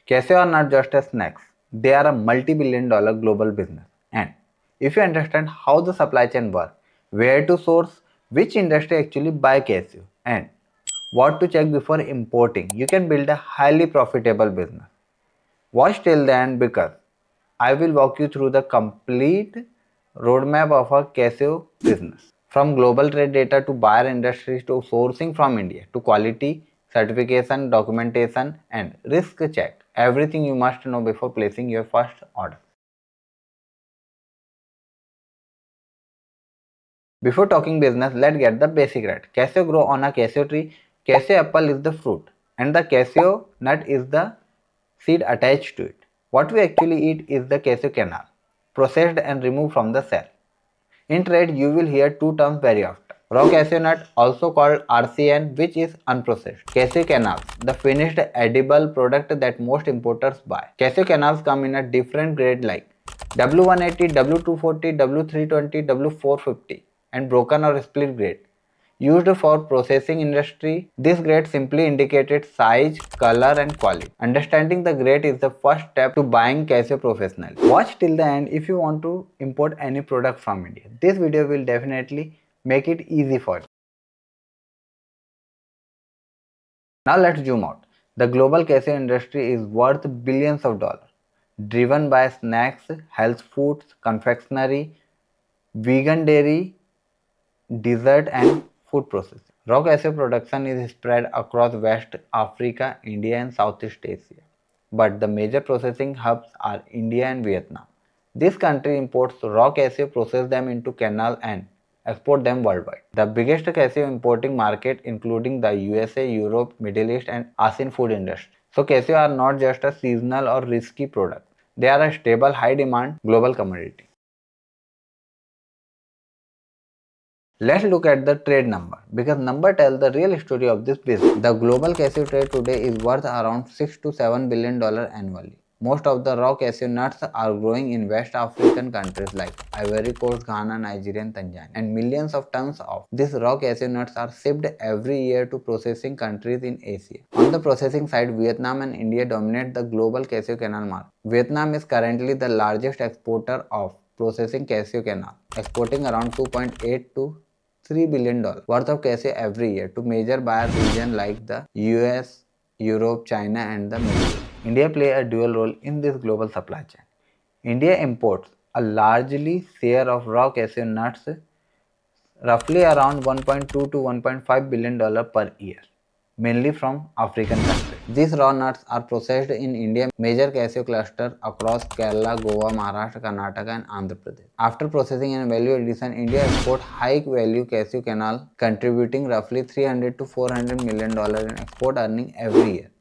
Casio are not just a snacks, they are a multi-billion-dollar global business. And if you understand how the supply chain works, where to source, which industry actually buy Casio, and what to check before importing, you can build a highly profitable business. Watch till the end because I will walk you through the complete roadmap of a Casio business. From global trade data to buyer industries to sourcing from India to quality, certification, documentation, and risk check. Everything you must know before placing your first order. Before talking business, let's get the basic right. Casio grow on a Casio tree. Casio apple is the fruit, and the Casio nut is the seed attached to it. What we actually eat is the Casio kernel, processed and removed from the cell. In trade, you will hear two terms very often. Raw cashew nut, also called RCN, which is unprocessed. Cashew kernels, the finished edible product that most importers buy. Cashew kernels come in a different grade like W180, W240, W320, W450 and broken or split grade. Used for processing industry, this grade simply indicated size, color and quality. Understanding the grade is the first step to buying Casio professionally. Watch till the end if you want to import any product from India. This video will definitely make it easy for you. Now let's zoom out. The global Casio industry is worth billions of dollars, driven by snacks, health foods, confectionery, vegan dairy, dessert and food processing. Raw cashew production is spread across West Africa, India and Southeast Asia. But the major processing hubs are India and Vietnam. This country imports raw cashew, process them into kernel and export them worldwide. The biggest cashew importing market including the USA, Europe, Middle East and ASEAN food industry. So cashew are not just a seasonal or risky product. They are a stable, high demand global commodity. Let's look at the trade number because number tell the real story of this business. The global cashew trade today is worth around $6 to $7 billion annually. Most of the raw cashew nuts are growing in West African countries like Ivory Coast, Ghana, Nigeria and Tanzania. And millions of tons of these raw cashew nuts are shipped every year to processing countries in Asia. On the processing side, Vietnam and India dominate the global cashew kernel market. Vietnam is currently the largest exporter of processing cashew kernel, exporting around 2.8 to $3 billion worth of cashew every year to major buyer regions like the US, Europe, China and the Middle East. India plays a dual role in this global supply chain. India imports a largely share of raw cashew nuts, roughly around 1.2 to 1.5 billion dollar per year, mainly from African countries. These raw nuts are processed in India's major cashew cluster across Kerala, Goa, Maharashtra, Karnataka and Andhra Pradesh. After processing and value addition, India exports high-value cashew kernel, contributing roughly 300 to 400 million dollars in export earning every year,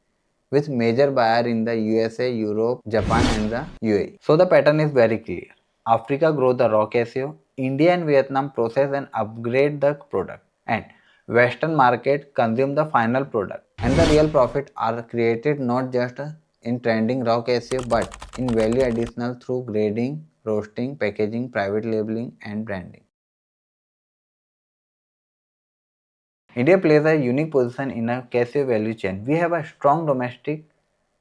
with major buyer in the USA, Europe, Japan and the UAE. So the pattern is very clear. Africa grow the raw cashew, India and Vietnam process and upgrade the product, and Western market consume the final product. And the real profit are created not just in trending raw cashew but in value additional through grading, roasting, packaging, private labeling and branding. India plays a unique position in a cashew value chain. We have a strong domestic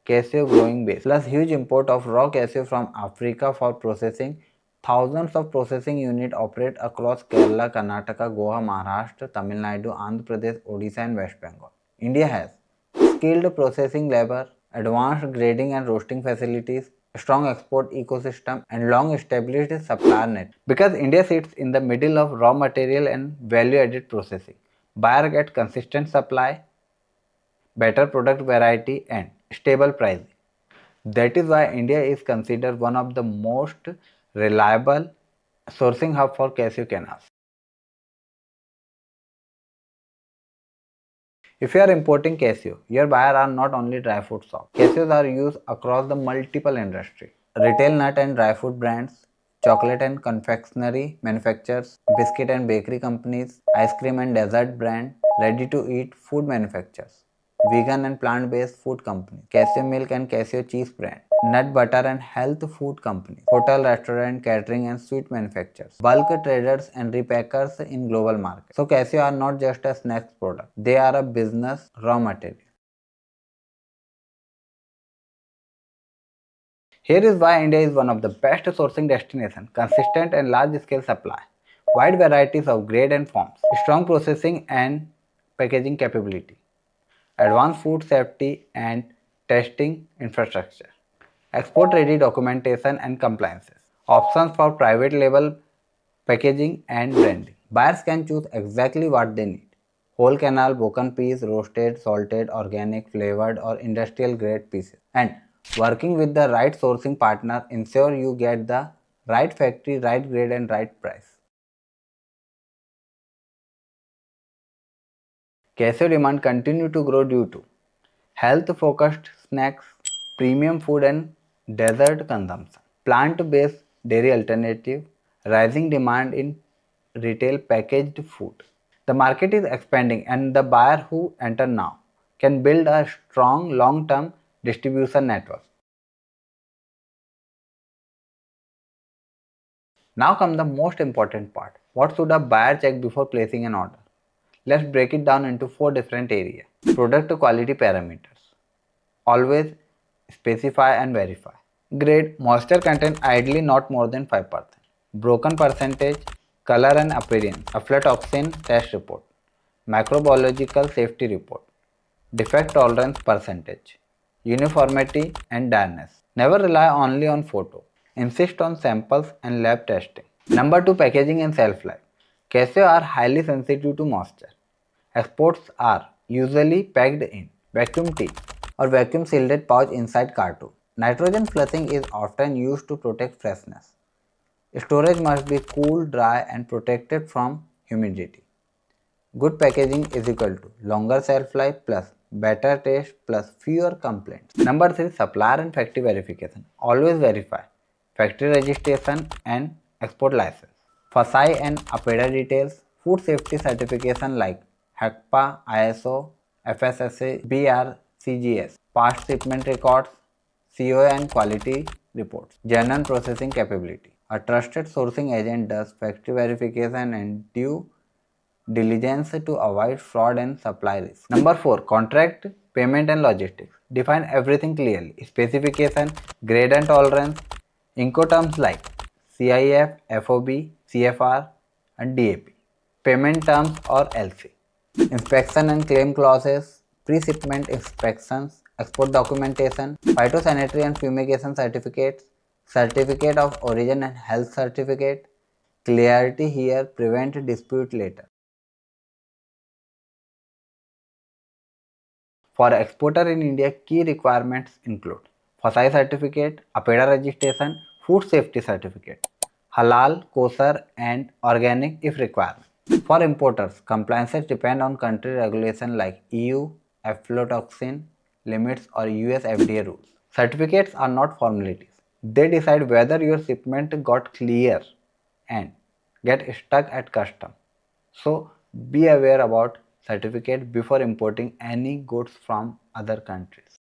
cashew growing base, plus huge import of raw cashew from Africa for processing. Thousands of processing units operate across Kerala, Karnataka, Goa, Maharashtra, Tamil Nadu, Andhra Pradesh, Odisha and West Bengal. India has skilled processing labor, advanced grading and roasting facilities, strong export ecosystem and long established supplier net. Because India sits in the middle of raw material and value added processing, buyer get consistent supply, better product variety and stable pricing. That is why India is considered one of the most reliable sourcing hub for cashew kernels. If you are importing cashew, your buyer are not only dry fruit shops. Cashews are used across the multiple industry. Retail nut and dry food brands, chocolate and confectionery manufacturers, biscuit and bakery companies, ice cream and dessert brand, ready to eat food manufacturers, vegan and plant-based food companies, cashew milk and cashew cheese brand, nut butter and health food companies, hotel, restaurant, catering and sweet manufacturers, bulk traders and repackers in global market. So cashew are not just a snacks product, they are a business raw material. Here is why India is one of the best sourcing destinations: consistent and large-scale supply, wide varieties of grade and forms, strong processing and packaging capability, advanced food safety and testing infrastructure, export-ready documentation and compliances, options for private label packaging and branding. Buyers can choose exactly what they need: whole canal, broken piece, roasted, salted, organic, flavored, or industrial grade pieces. And working with the right sourcing partner ensure you get the right factory, right grade, and right price. Cashew demand continue to grow due to health-focused snacks, premium food and dessert consumption, plant-based dairy alternative, rising demand in retail packaged food. The market is expanding and the buyer who enter now can build a strong long-term distribution network. Now comes the most important part. What should a buyer check before placing an order? Let's break it down into four different areas. Product quality parameters. Always specify and verify. Grade: moisture content ideally not more than 5%. Broken percentage, color and appearance, aflatoxin test report, microbiological safety report, defect tolerance percentage, uniformity and dryness. Never rely only on photo. Insist on samples and lab testing. Number 2, packaging and shelf life. Cashew are highly sensitive to moisture. Exports are usually packed in vacuum tube or vacuum sealed pouch inside carton. Nitrogen flushing is often used to protect freshness. Storage must be cool, dry and protected from humidity. Good packaging is equal to longer shelf life plus better taste plus fewer complaints. Number 3, supplier and factory verification. Always verify factory registration and export license. FSSAI and APEDA details, food safety certification like HACCP, ISO, FSSAI, BRCGS, past shipment records, COA and quality reports, genuine processing capability. A trusted sourcing agent does factory verification and due diligence to avoid fraud and supply risk. Number 4, contract, payment and logistics. Define everything clearly. Specification, grade and tolerance, Incoterms like CIF, FOB, CFR and DAP. Payment terms or LC. Inspection and claim clauses, pre-shipment inspections, export documentation, phytosanitary and fumigation certificates, certificate of origin and health certificate. Clarity here prevent dispute later. For exporter in India, key requirements include FSSAI certificate, APEDA registration, food safety certificate, halal, kosher and organic if required. For importers, compliances depend on country regulation like EU, aflatoxin limits or US FDA rules. Certificates are not formalities. They decide whether your shipment got clear and get stuck at custom. So be aware about certificate before importing any goods from other countries.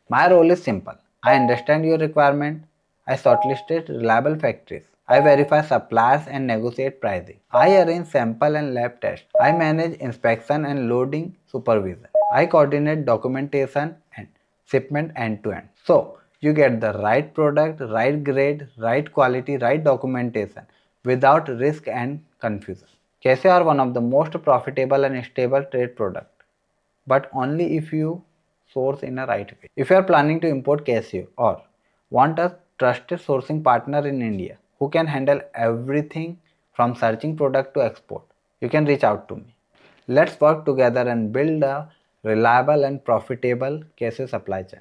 My role is simple. I understand your requirement. I shortlisted reliable factories. I verify suppliers and negotiate pricing. I arrange sample and lab tests. I manage inspection and loading supervision. I coordinate documentation and shipment end to end. So you get the right product, right grade, right quality, right documentation without risk and confusion. Cashew are one of the most profitable and stable trade products, but only if you source in a right way. If you are planning to import cashew or want a trusted sourcing partner in India who can handle everything from searching product to export, you can reach out to me. Let's work together and build a reliable and profitable cashew supply chain.